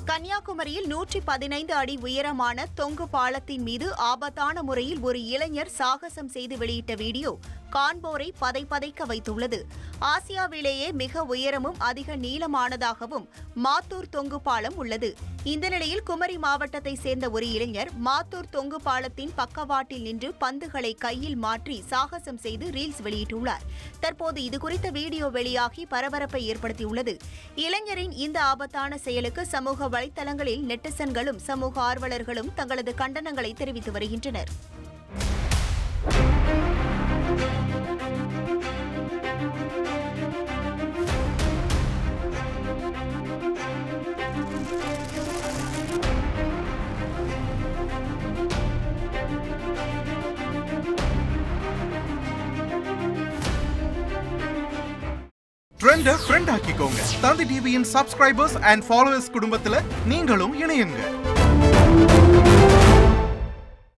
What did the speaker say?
கன்னியாகுமரியில் 115 அடி உயரமான தொங்கு பாலத்தின் மீது ஆபத்தான முறையில் ஒரு இளைஞர் சாகசம் செய்து வெளியிட்ட வீடியோ காண்போரை பதைபதைக்க வைத்துள்ளது. ஆசியாவிலேயே மிக உயரமும் அதிக நீளமானதாகவும் மாத்தூர் தொங்கு பாலம் உள்ளது. இந்த நிலையில் குமரி மாவட்டத்தை சேர்ந்த ஒரு இளைஞர் மாத்தூர் தொங்கு பாலத்தின் பக்கவாட்டில் நின்று பந்துகளை கையில் மாற்றி சாகசம் செய்து ரீல்ஸ் வெளியிட்டுள்ளார். தற்போது இதுகுறித்த வீடியோ வெளியாகி பரபரப்பை ஏற்படுத்தியுள்ளது. இளைஞரின் இந்த ஆபத்தான செயலுக்கு சமூக வலைதளங்களில் நெட்டிசன்களும் சமூக ஆர்வலர்களும் தங்களது கண்டனங்களை தெரிவித்து வருகின்றனர். ட்ரெண்ட ஃப்ரெண்ட் ஆக்கிக்கோங்க. தந்தி டிவியின் சப்ஸ்கிரைபர்ஸ் அண்ட் ஃபாலோவர்ஸ் குடும்பத்துல நீங்களும் இணையுங்க.